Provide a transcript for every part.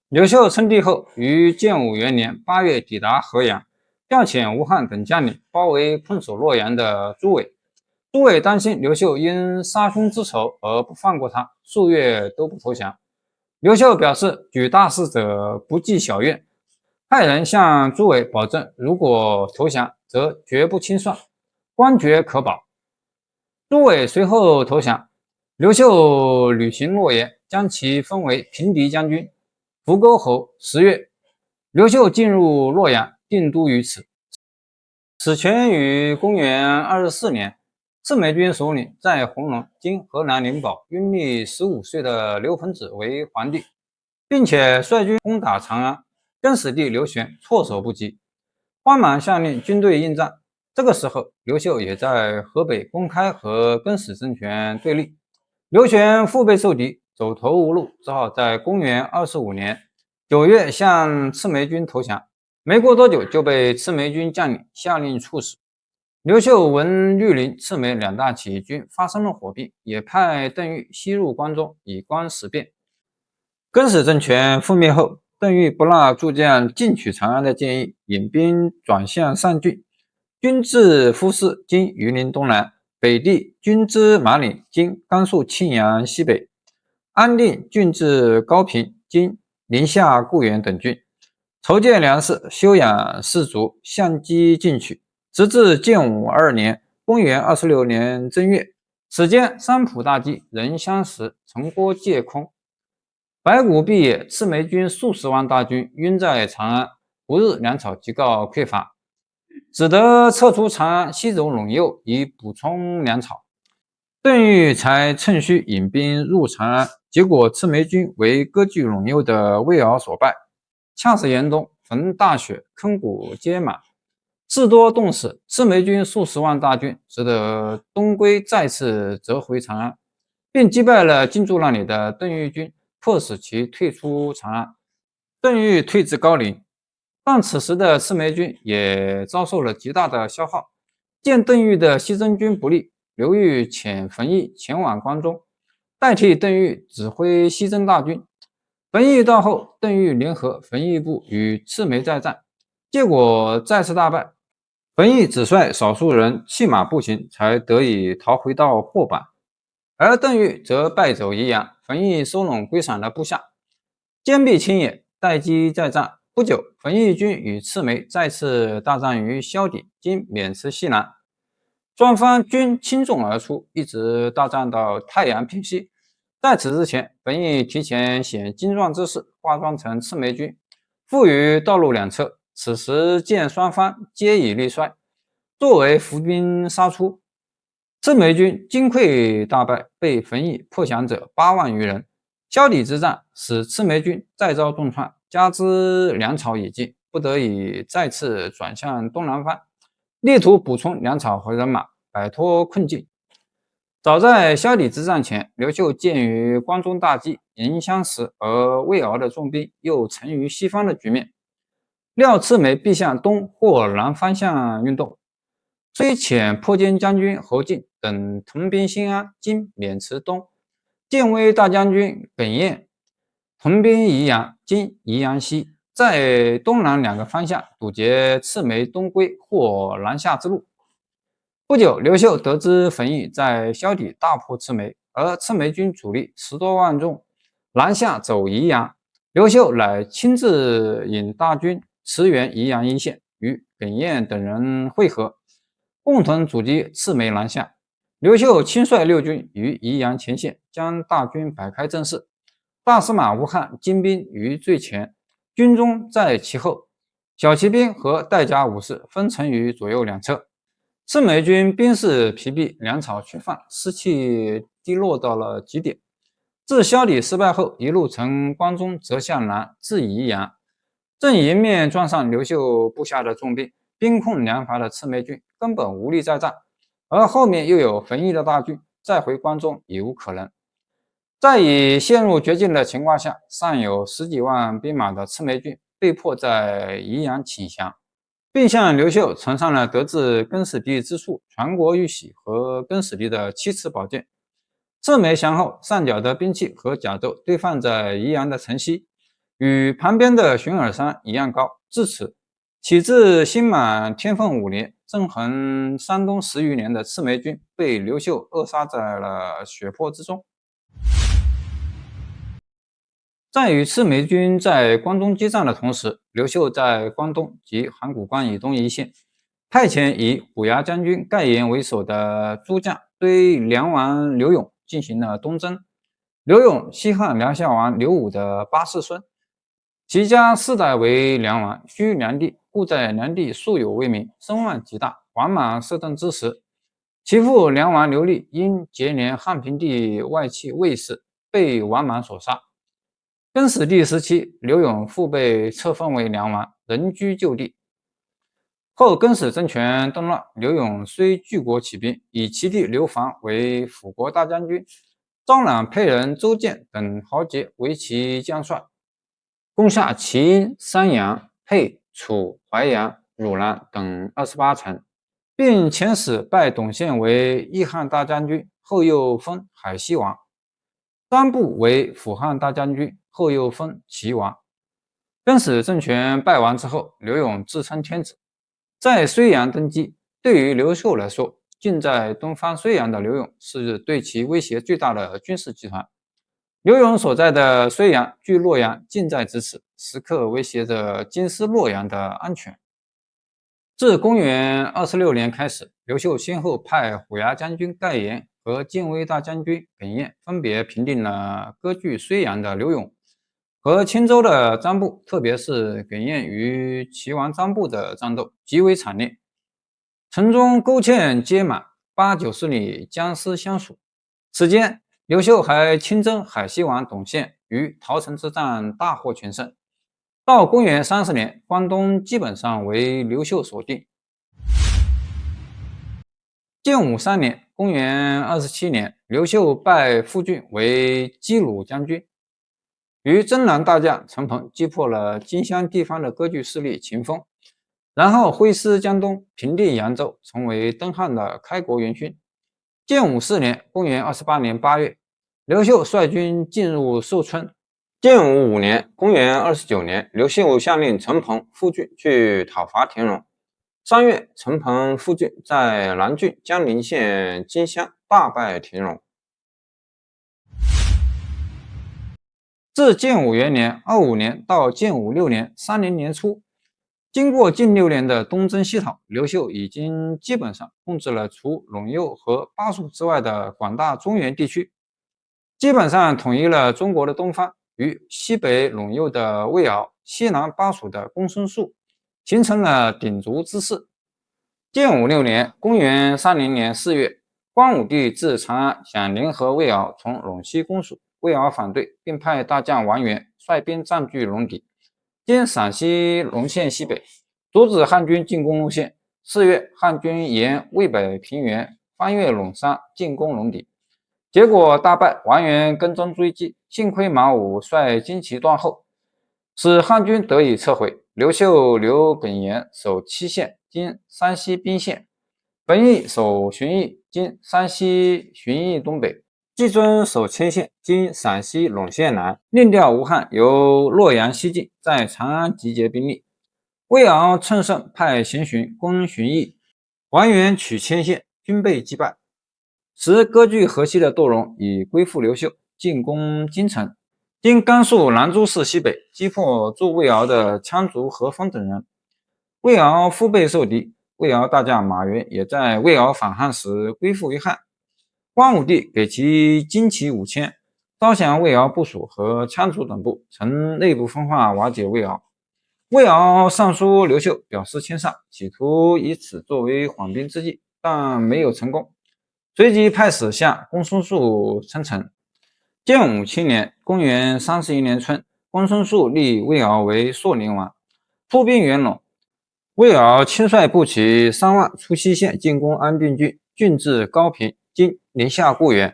刘秀称帝后，于建武元年8月抵达河阳，调遣吴汉等将领包围困守洛阳的朱伟。朱伟担心刘秀因杀兄之仇而不放过他，数月都不投降。刘秀表示，举大事者不计小怨，派人向朱伟保证，如果投降，则绝不清算，官爵可保。朱伟随后投降，刘秀履行诺言，将其封为平敌将军、扶沟侯。10月，刘秀进入洛阳，定都于此。此前于公元24年，赤眉军首领在弘农（今河南灵宝）拥立15岁的刘盆子为皇帝，并且率军攻打长安，更始帝刘玄措手不及，慌忙下令军队应战。这个时候，刘秀也在河北公开和更始政权对立，刘玄腹背受敌，走投无路，只好在公元25年9月向赤眉军投降。没过多久就被赤眉军将领下令处死。刘秀闻绿林、赤眉两大起义军发生了火并，也派邓禹西入关中，以观时变。更始政权覆灭后，邓禹不纳诸将进取长安的建议，引兵转向上郡，军至夫市（今榆林东南），北地军之马岭（今甘肃庆阳西北），安定郡至高平（今宁夏固原等郡），筹建粮食，休养士卒，相机进取，直至建武2年（公元26年）正月，此间三浦大堤，人相食，城郭皆空。白骨蔽野，赤眉军数十万大军晕在长安，不日粮草即告匮乏，只得撤出长安，西走陇右，以补充粮草。邓禹才趁虚引兵入长安，结果赤眉军为割据陇右的魏敖所败。恰是严冬，逢大雪，坑谷皆满，士多冻死，赤眉军数十万大军只得东归，再次折回长安，并击败了进驻那里的邓禹军，迫使其退出长安。邓禹退至高陵，但此时的赤眉军也遭受了极大的消耗。见邓禹的西征军不利，刘裕遣冯异前往关中，代替邓禹指挥西征大军。冯异到后，邓禹联合冯异部与赤眉再战，结果再次大败。冯异只率少数人弃马步行，才得以逃回到霍坂。而邓禹则败走宜阳，冯异收拢归散的部下，坚壁清野，待机再战。不久，冯异军与赤眉再次大战于萧底（今渑池西南），双方均倾纵而出，一直大战到太阳平西。在此之前，冯异提前显精壮之势，化妆成赤眉军，伏于道路两侧。此时见双方皆已力衰，作为伏兵杀出。赤眉军惊溃大败，被冯异破降者8万余人。萧底之战使赤眉军再遭重创，加之粮草已尽，不得已再次转向东南方，力图补充粮草和人马，摆脱困境。早在萧底之战前，刘秀鉴于关中大饥，人相食，而魏敖的重兵又沉于西方的局面，料赤眉必向东或南方向运动，虽遣破坚将军侯进等屯兵新安（今渑池东），建威大将军耿彦屯兵宜阳（今宜阳西），在东南两个方向堵截赤眉东归或南下之路。不久，刘秀得知冯异在萧底大破赤眉，而赤眉军主力10多万众南下走宜阳，刘秀乃亲自引大军驰援宜阳一线，与耿彦等人会合，共同阻击赤眉南下。刘秀亲率6军于宜阳前线，将大军摆开阵势，大司马吴汉精兵于最前，军中在其后，小骑兵和带甲武士分成于左右两侧。赤眉军兵士疲弊，粮草缺乏，士气低落到了极点。自萧底失败后，一路从关中折向南至宜阳，正迎面撞上刘秀部下的重兵，兵困粮乏的赤眉军根本无力再战，而后面又有冯异的大军，再回关中已无可能。在已陷入绝境的情况下，尚有10几万兵马的赤眉军被迫在宜阳请降，并向刘秀呈上了得自更始帝之术全国玉玺和更始帝的7尺宝剑。赤眉降后，上缴的兵器和甲胄堆放在宜阳的城西，与旁边的寻耳山一样高。至此，起自新满天凤5年，纵横山东10余年的赤眉军被刘秀扼杀在了血泊之中。在与赤眉军在关中激战的同时，刘秀在关东及函谷关以东一线，派遣以虎牙将军盖延为首的诸将对梁王刘永进行了东征。刘永，西汉梁孝王刘武的8世孙，其家世代为梁王，居梁地，故在梁地素有威名，声望极大。王莽摄政之时，其父梁王刘立因结连汉平帝外戚卫士，被王莽所杀。更始帝时期，刘永复被册封为梁王，仍居旧地。后更始政权动乱，刘永虽举国起兵，以其弟刘防为辅国大将军，招揽沛人周建等豪杰为其将帅，攻下齐、山阳、沛、楚、淮阳、汝南等28城，并遣使拜董宪为义汉大将军，后又封海西王；张布为辅汉大将军，后又封齐王。更始政权败亡之后，刘永自称天子，在睢阳登基。对于刘秀来说，近在东方睢阳的刘永是对其威胁最大的军事集团。刘永所在的睢阳距洛阳近在咫尺，时刻威胁着京师洛阳的安全。自公元26年开始，刘秀先后派虎牙将军盖延和建威大将军耿彦分别平定了割据睢阳的刘永和青州的张布，特别是耿彦与齐王张布的战斗极为惨烈，城中沟堑皆满，8、90里僵尸相属。此间，刘秀还亲征海西王董宪，于桃城之战大获全胜。到公元30年，关东基本上为刘秀所定。建武3年，公元27年，刘秀拜傅俊为击鲁将军，与征南大将陈鹏击破了荆襄地方的割据势力秦风，然后挥师江东，平定扬州，成为东汉的开国元勋。建武4年，公元28年8月，刘秀率军进入寿春。建武5年，公元29年，刘秀下令陈鹏、傅俊去讨伐田荣。3月，陈鹏、傅俊在南郡江陵县荆襄大败田荣。自建武元年25年到建武6年30年初，经过近6年的东征西讨，刘秀已经基本上控制了除陇右和巴蜀之外的广大中原地区，基本上统一了中国的东方，与西北陇右的魏敖、西南巴蜀的公孙述形成了鼎足之势。建武6年，公元30年4月，光武帝至长安，想联合魏敖从陇西攻蜀，魏敖反对，并派大将王元率兵占据陇底，经陕西隆县西北，阻止汉军进攻路线。4月，汉军沿渭北平原翻越陇山，进攻陇底，结果大败，王元跟踪追击，幸亏马武率旌旗断后，使汉军得以撤回。刘秀留耿延守七县，今山西彬县；本义守旬邑，今山西旬邑东北；季尊守迁县，今陕西陇县南。另调吴汉由洛阳西进，在长安集结兵力。魏敖乘胜派贤荀攻旬邑，王元取迁县，均被击败。时割据河西的窦融已归附刘秀，进攻京城。经甘肃兰州市西北，击破驻魏敖的羌族何丰等人。魏敖腹背受敌，魏敖大将马援也在魏敖反汉时归附于汉。光武帝给其旌旗5000，招降魏敖部属和羌族等部，曾内部分化瓦解魏敖。魏敖上书刘秀，表示谦上，企图以此作为缓兵之计，但没有成功。随即派使向公孙述称臣。建武7年，公元31年春，公孙述立魏敖为朔陵王，出兵援陇。魏敖亲率步骑3万出西线进攻安定郡，郡治高平，今宁夏固原；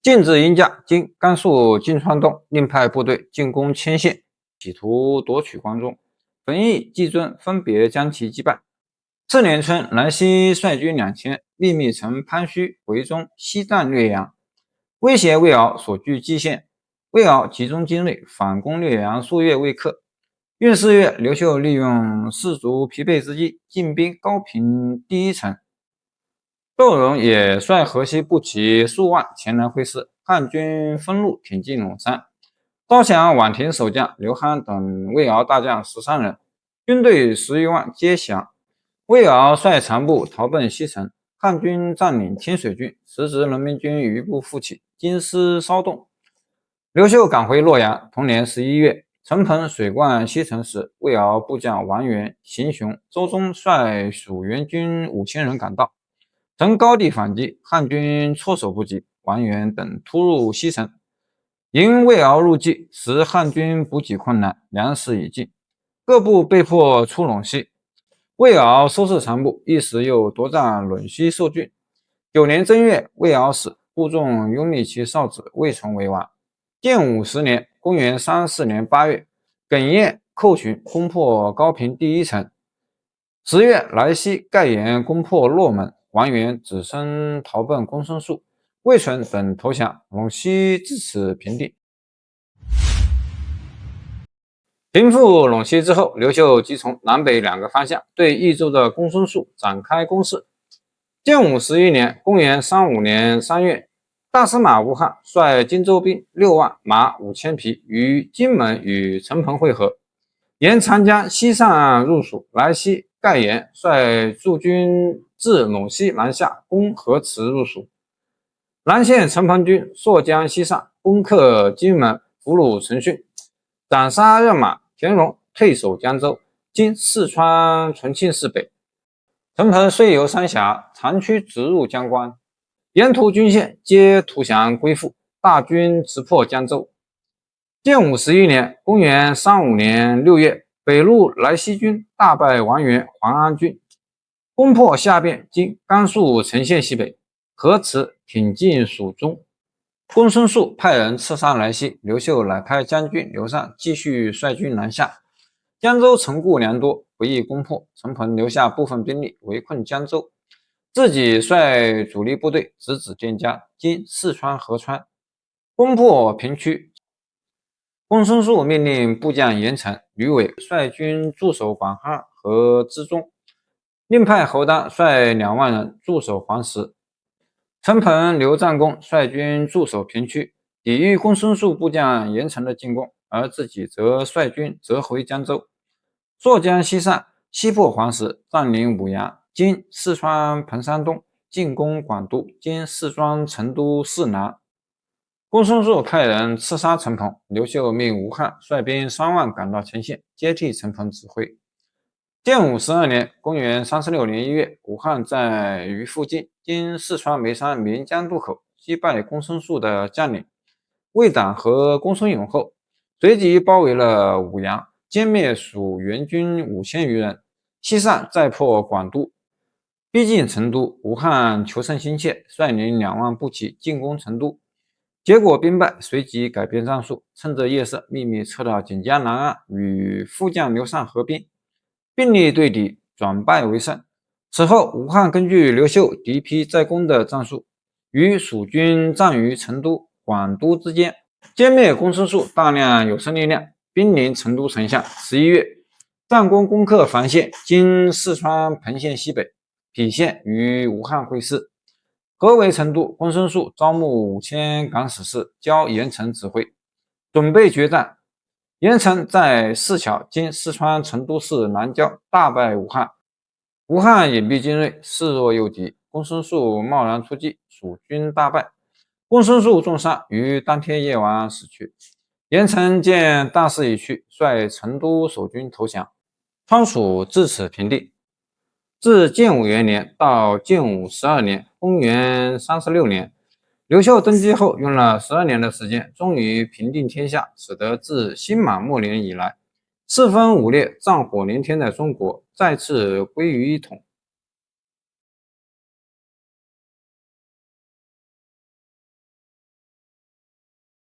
进至殷家，今甘肃泾川东，另派部队进攻迁县，企图夺取关中。本义、季尊分别将其击败。次年春，南西率军2000，秘密从潘须、回中西战略阳，威胁魏敖所据蓟县。魏敖集中精锐反攻略阳数月未克。闰4月，刘秀利用士卒疲惫之际，进兵高平第一城。窦融也率河西步骑数万前来会师，汉军分路挺进陇山。招降宛亭守将刘憨等魏敖大将13人，军队10余万皆降。魏敖率残部逃奔西城，汉军占领天水郡，时值人民军余部复起，京师稍动。刘秀赶回洛阳，同年11月，陈鹏水灌西城时，魏敖部将王元、邢雄、周忠率蜀援军5000人赶到，乘高地反击，汉军措手不及，王元等突入西城，因魏敖入计，使汉军补给困难，粮食已尽，各部被迫出陇西。魏敖收拾残部，一时又夺占陇西受郡。9年正月，魏敖死，部众拥立其少子魏崇为王。建武10年，公元34年8月，耿彦寇寻，攻破高平第一城。10月，来西盖延攻破洛门，王元只身逃奔公孙述，魏存等投降，陇西至此平定。平复陇西之后，刘秀即从南北2个方向对益州的公孙述展开攻势。建武11年，公元35年3月，大司马吴汉率荆州兵6万，马5000匹于荆门与陈鹏会合，沿长江西上入蜀。来西盖延率驻军自陇西南下，攻河池入蜀。南线陈鹏军溯江西上，攻克荆门，俘虏陈训，斩杀任马，田荣退守江州，经四川重庆市北。陈鹏遂由三峡长驱直入江关，沿途军线皆投降归附，大军直破江州。建武11年，公元35年6月，北路来西军大败王元、黄安军，攻破下汴，经甘肃成县西北，河池挺进蜀中。公孙述派人刺杀来西，刘秀乃派将军刘禅继续率军南下。江州城固粮多，不易攻破，陈鹏留下部分兵力围困江州，自己率主力部队直指汴江，经四川合川，攻破平区。公孙述命令部将严城、吕伟率军驻守广汉和支中，另派侯当率2万人驻守黄石。陈鹏、刘占公率军驻守平区，抵御公孙述部将严城的进攻，而自己则率军折回江州，溯江西上，西破黄石，占领武阳，经四川彭山东，进攻广都，经四川成都市南。公孙述派人刺杀陈鹏，刘秀命吴汉率兵3万赶到前线，接替陈鹏指挥。建武12年，公元36年1月，吴汉在于附近，经四川眉山岷江渡口，击败公孙述的将领魏党和公孙永后，随即包围了武阳，歼灭蜀援军5000余人，西上再破广都，逼近成都。吴汉求胜心切，率领2万步骑进攻成都，结果兵败，随即改变战术，趁着夜色秘密撤到锦江南岸，与副将刘禅合兵，并力对敌，转败为胜。此后，吴汉根据刘秀敌疲再攻的战术，与蜀军战于成都、广都之间，歼灭公孙述大量有生力量，兵临成都城下。11月，战功攻克樊县，经四川彭县西北，郫县，与吴汉会师。合围成都，公孙述招募5000敢死士，交严城指挥，准备决战。严城在四桥经四川成都市南郊大败吴汉，吴汉隐蔽精锐，示弱诱敌，公孙述贸然出击，蜀军大败，公孙述重伤，于当天夜晚死去。严城见大势已去，率成都守军投降，川蜀至此平定。自建武元年到建武12年，公元36年，刘秀登基后用了12年的时间，终于平定天下，使得自新满末年以来，四分五裂、战火连天的中国再次归于一统。